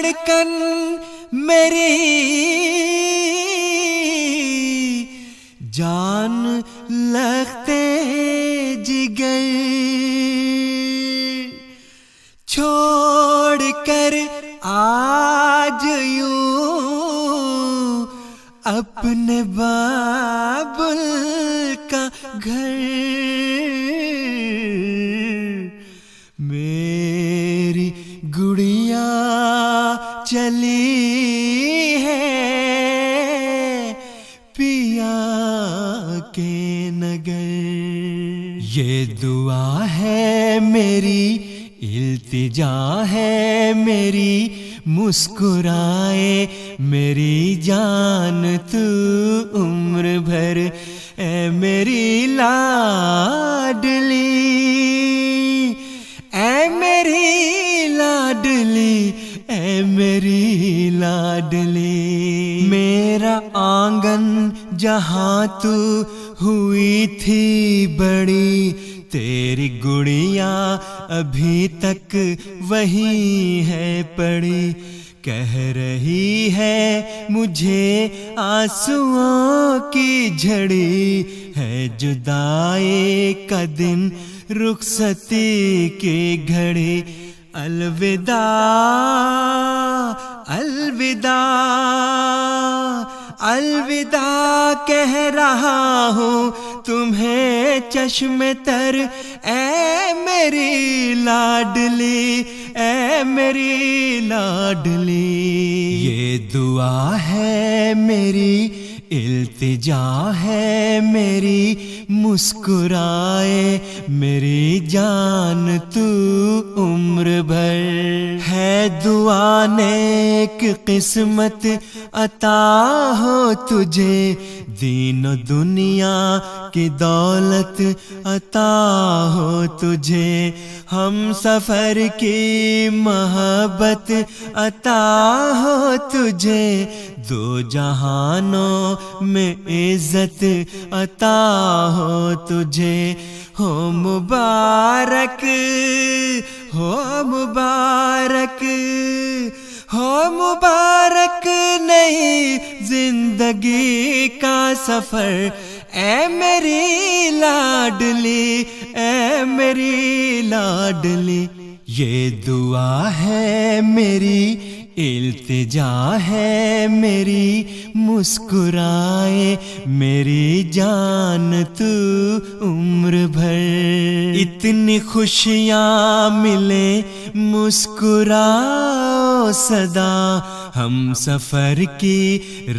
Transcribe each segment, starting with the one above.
دھڑکن میری جان لگتے جگر چھوڑ کر آج یوں اپنے بابل کا گھر میری گڑیا چلی ہے پیا کے نگر. یہ دعا ہے میری، التجا ہے میری، مسکرائے میری جان تو عمر بھر اے میری لاڈلی، اے میری لاڈلی، اے میری لاڈلی. میرا آنگن جہاں تو ہوئی تھی بڑی، تیری گڑیا ابھی تک وہی ہے پڑی. کہہ رہی ہے مجھے آنسوؤں کی جھڑی، ہے جدائی کا دن رخصتی کی گھڑی. الوداع الوداع الوداع کہہ رہا ہوں تمہیں چشم تر، اے میری لاڈلی، اے میری لاڈلی. یہ دعا ہے میری، التجا ہے میری، مسکرائے میری جان تو عمر بھر. ہے دعا نیک قسمت عطا ہو تجھے، دین و دنیا کی دولت عطا ہو تجھے، ہم سفر کی محبت عطا ہو تجھے، دو جہانوں میں عزت عطا ہو تجھے. ہو مبارک، ہو مبارک، ہو مبارک نئی زندگی کا سفر، اے میری لاڈلی، اے میری لاڈلی. یہ دعا ہے میری، التجا ہے میری، مسکرائے میری جان تو عمر بھر. اتنی خوشیاں ملیں مسکراؤ سدا، ہم سفر کی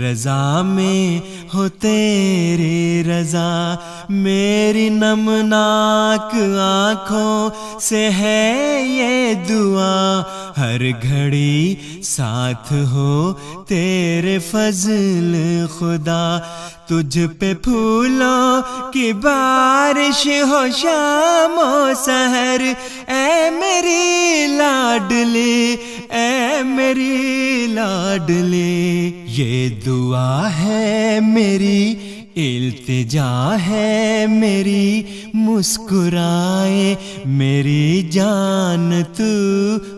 رضا میں ہو تیری رضا. میری نمناک آنکھوں سے ہے یہ دعا، ہر گھڑی ساتھ ہو تیرے فضل خدا. تجھ پہ پھولوں کی بارش ہو شام و سحر، اے میری لاڈلی، اے میری لاڈلی. یہ دعا ہے میری، التجا ہے میری، مسکرائے میری جان تو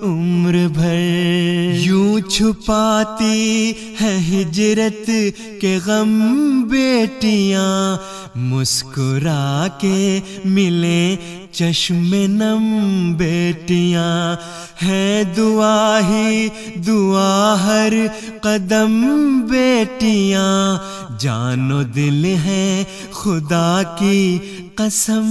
عمر بھر. یوں چھپاتی ہے ہجرت کے غم بیٹیاں، مسکرا کے ملے چشم نم بیٹیاں. ہے دعا ہی دعا ہر قدم بیٹیاں، جان و دل ہے خدا کی قسم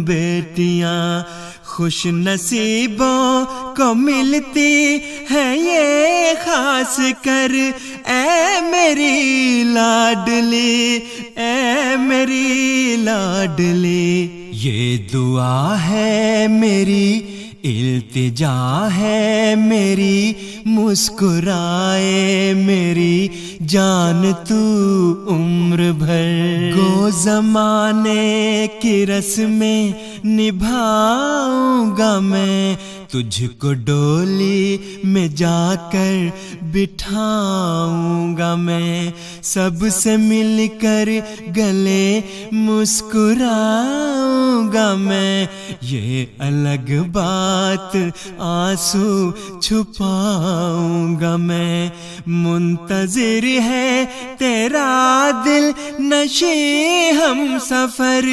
بیٹیاں. خوش نصیبوں کو ملتی ہے یہ خاص کر، اے میری لاڈلی، اے میری لاڈلی. یہ دعا ہے میری، التجا ہے میری، مسکرائے میری جان تو عمر بھر. گو زمانے کی رسمیں نبھاؤں گا میں، تجھ کو ڈولی میں جا کر بٹھاؤں گا میں، سب سے مل کر گلے مسکراؤں گا میں، یہ الگ بات آنسو چھپاؤں گا میں، منتظر ہے تیرا دل نشیں ہم سفر،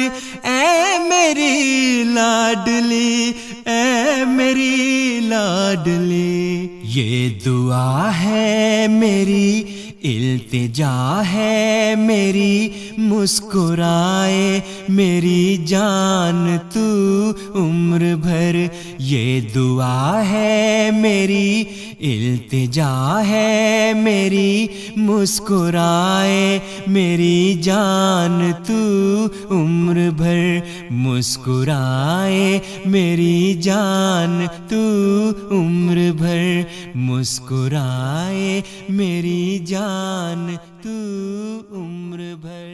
اے میری لاڈلی، اے میری لاڈلی، یہ دعا ہے میری، التجا ہے میری، مسکرائے میری جان تو عمر بھر، یہ دعا ہے میری، التجا ہے میری، مسکرائے میری جان تو عمر بھر، مسکرائے میری جان تو عمر بھر، مسکرائے میری جان تو عمر بھر۔